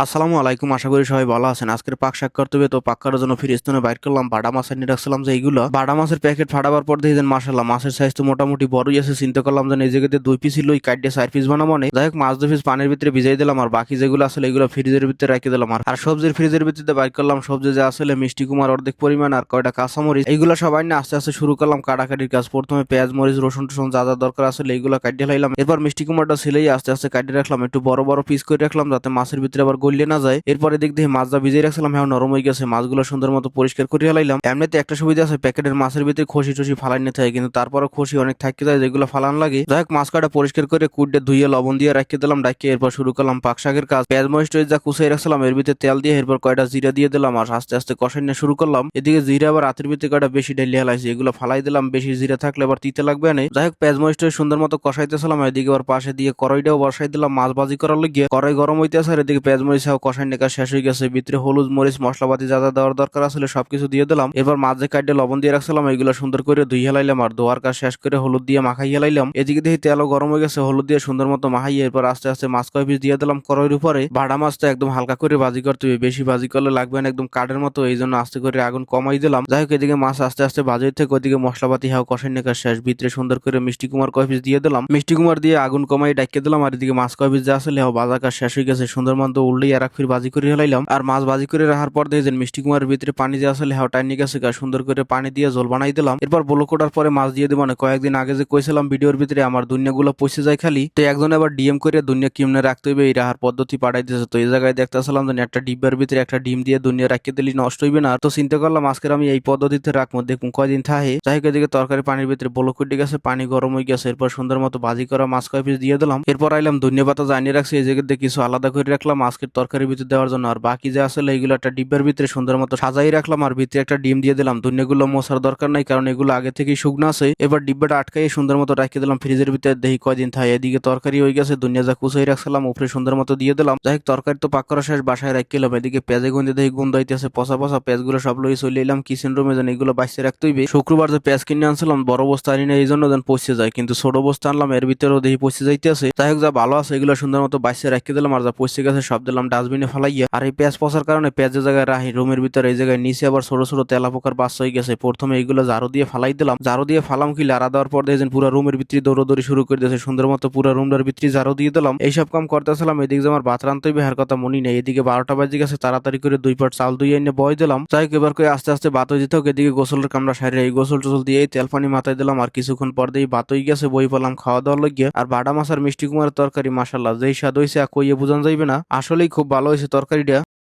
আসসালামু আলাইকুম, আশা করি সবাই ভালো আছেন। আজকের পাক শাক করতে হবে, তো পাক করার জন্য ফিরিস্তুনে বাইর করলাম। বাটা মাছ এনে রাখছিলাম, যে এইগুলো বাটা মাছের প্যাকেট ফাটাবার পর দেখেন মাশাল্লাহ মাছের সাইজ তো মোটামুটি বড়ই আছে। চিন্তা করলাম যে এই জায়গাতে 2 পিস ছিল, ওই কাটে 4 পিস বানাবো। মানে যাই হোক, মাছ 2 পিস পানির ভিতরে ভিজাই দিলাম, আর বাকি যেগুলো আসলে এগুলো ফ্রিজের ভিতরে রেখে দিলাম। আর সবজির ফ্রিজের ভিতরে বাইর করলাম। সবজি যে আসলে মিষ্টি কুমার অর্ধেক পরিমাণ আর কয়টা কাঁচামরিচ, এইগুলো সবাই না আস্তে আস্তে শুরু করলাম কাটাকাটির কাজ। প্রথমে পেঁয়াজ মরিচ রসুন টসুন যা যা দরকার আসলে এইগুলো কাটিয়ে লাইলাম। এরপর মিষ্টি কুমারটা ছেলেই আস্তে আস্তে কাটিয়ে রাখলাম, একটু বড় বড় পিস করে রাখলাম যাতে মাছের ভিতরে আবার গলিয়ে না যায়। এরপর এদিক দিয়ে মাছটা ভিজিয়ে রাখছিলাম, হ্যাঁ নরম হয়ে গেছে। মাছগুলো সুন্দর মতো পরিষ্কার করে হালাইলাম। এমনিতে একটা সুবিধা আছে, প্যাকেটের মাছের ভিতরে খসি টসি ফালাই নিতে হয়, কিন্তু তারপরে খসি অনেক থাকতে যায় যেগুলো ফালান লাগে। যাই হোক, মাছ কাটা পরিষ্কার করে কুটে ধুইয়ে লবণ দিয়ে রাখিয়ে দিলাম ডাকিয়ে। এরপর শুরু করলাম পাক শাকের কাজ। পেঁয়াজ মরিচ যা কুচাই রাখছিলাম এর ভিতরে তেল দিয়ে এরপর কয়টা জিরা দিয়ে দিলাম, আর আস্তে আস্তে কষাই নিয়ে শুরু করলাম। এদিকে জিরা আবার রাতের ভিতরে কয়টা বেশি ডাইলে হালাইছি, এগুলো ফালাই দিলাম। বেশি জিরা থাকলে আবার তিতে লাগবে না। যাই হোক, পেঁয়াজ মরিচটা সুন্দর মতো কষাইতেছিলাম। এদিকে আবার পাশে দিয়ে কড়াইটাও বসাই দিলাম মাছ ভাজি করার লাগিয়ে। কড়াই গরম হইতেছে, আর এদিকে পেঁয়াজ মরিচ কষাই নেকা শেষ হয়ে গেছে। ভিতরে হলুদ মরিচ মশলাপাতি যা যা দেওয়ার দরকার আসলে সবকিছু দিয়ে দিলাম। এরপর মাছ যে কাটে লবণ দিয়ে রাখছিলাম এগুলো সুন্দর করে ধুই হেলাইলাম, আর ধোয়ার কাজ শেষ করে হলুদ দিয়ে মাখাই হেলাইলাম। এদিকে দেখি তেলও গরম হয়ে গেছে, হলুদ দিয়ে সুন্দর মতো মাখাইয়ে এরপর আস্তে আস্তে মাছ কয় পিস দিয়ে দিলাম কড়াইয়ের উপরে। ভাড়া মাছটা একদম হালকা করে ভাজি করতে হবে, বেশি ভাজি করলে লাগবে না একদম কাঠের মতো, এই জন্য আস্তে করে আগুন কমাই দিলাম। যাই হোক, এদিকে মাছ আস্তে আস্তে ভাজি থেকে ওইদিকে মশলাপাতি হাও কষাই নেকার শেষ। ভিতরে সুন্দর করে মিষ্টি কুমার কয় পিস দিয়ে দিলাম। মিষ্টি কুমার দিয়ে আগুন কমাই ডাকিয়ে দিলাম, আর এদিকে মাছ কয় পিস যা আসলে হাও ভাজা কাজ শেষ হয়ে গেছে। সুন্দর মতো উল্লেই আর এক ফির ভাজি করে হেলাইলাম। আর মাছ ভাজি করে রাখার পর দেখেছেন মিষ্টি কুমারের ভিতরে পানি দিয়ে আসলে হাও টাইনি গেছে, সুন্দর করে পানি দিয়ে জল বানাই দিলাম। এরপর বলো কোটার পরে মাছ দিয়ে দেবো। মানে কয়েকদিন আগে যে কইছিলাম ভিডিওর ভিতরে আমার দুনিয়াগুলো পচে যায় খালি, তো একজন আবার ডিএম করে দুনিয়া কিমনে রাখতে হবে এই রাহার পদ্ধতি পাঠাই দিয়েছে। তো এই জায়গায় দেখতেছিলাম যে একটা ডিব্বার ভিতরে একটা ডিম দিয়ে দুনিয়া রাখিয়ে দিলি নষ্ট হইবে না। তো চিন্তা করলাম আজকের আমি এই পদ্ধতিতে রাখবো, দেখুন কয়দিন থাকে। যাই হোক, এদিকে তরকারি পানির ভিতরে বলো কুটে গেছে, পানি গরম হয়ে গেছে। এরপর সুন্দর মতো ভাজি করা মাছ কয় পিস দিয়ে দিলাম। এরপর আইলাম ধনিয়া পাতা জানিয়ে রাখছি, এই জায়গাতে কিছু আলাদা করে রাখলাম আজকের তরকারির ভিতরে দেওয়ার জন্য। আর বাকি যে আসলে এইগুলো একটা ডিব্বার ভিতরে সুন্দর মতো সাজাই রাখলাম, আর ভিতরে একটা ডিম দিয়ে দিলাম। ধনিয়াগুলো মোছার দরকার নাই, কারণ এগুলো আগে থেকেই শুকনো আছে। এবার ডিব্বাটা আটকাই সুন্দর মতো রাখিয়ে দিলাম ফ্রিজের ভিতরে, দেখি কয়দিন থাকে। এদিকে তরকারি হয়ে গেছে, ধনিয়া যা কুচাই রাখছিলাম উপরে সুন্দর মতো দিয়ে দিলাম। যাই হোক, তরকারি তো পাক করা শেষ, বাসায় রাখিলাম। এদিকে পেঁয়াজে গন্ধে দেখি গন্ধ হইতেছে, পচা পচা পেঁয়াজগুলো সব লই চলে এলাম কিচেন রুমে, যেন এগুলো বাইসে রাখতে হইবে। শুক্রবার যে পেঁয়াজ কিনে আনছিলাম বড় বস্তা আনি না, এই জন্য যেন পচে যায়, কিন্তু ছোট বস্তা আনলাম এর ভিতরেও দেখি পচে যাইতেছে। যাই হোক, যা ভালো আছে এগুলো সুন্দর মতো বাইসে রাখিয়ে দিলাম, আর যা পচে গেছে সব দিলাম ডাস্টবিনে ফেলাইয়া। আর এই পেঁয়াজ পচার কারণে পেঁয়াজের জায়গায় রাহি রুমের ভিতরে এই জায়গায় নিচে আবার ছোট ছোট তেলা পোকার বাচ্চা হয়ে গেছে। প্রথমে এইগুলো ঝাড়ু দিয়ে ফালাই দিলাম, ঝাড়ু দিয়ে ফালাম কি লাড়া দেওয়ার পর দেখেন পুরো রুমের ভিতরে দৌড়দৌড়ি শুরু করে দিয়েছে। সুন্দর মতো পুরো রুমটার ভিতরে ঝাড়ু দিয়ে দিলাম। এইসব কাম করতেছিলাম, এদিকে যে আমার ভাত রান্তে হইবে হার কথা মনে নেই। এদিকে 12টা বাজে গেছে, তাড়াতাড়ি করে 2 পাট চাল ধুয়ে এনে বয় দিলাম। যাই হোক, এবার করে আস্তে আস্তে ভাত হয়ে যেত। এদিকে গোসলের কামড়া সারি, এই গোসল টোসল দিয়ে তেল পানি মাথায় দিলাম, আর কিছুক্ষণ পর দিয়ে ভাত হয়ে গেছে, বই পেলাম খাওয়া দাওয়ার লাগিয়ে। আর বাটা মাছ আর মিষ্টি কুমারের তরকারি মাসাল্লাহ যেই স্বাদ হয়েছে কইয়ে বোঝানো যাইবে না, আসলেই খুব ভালো হয়েছে তরকারিটা।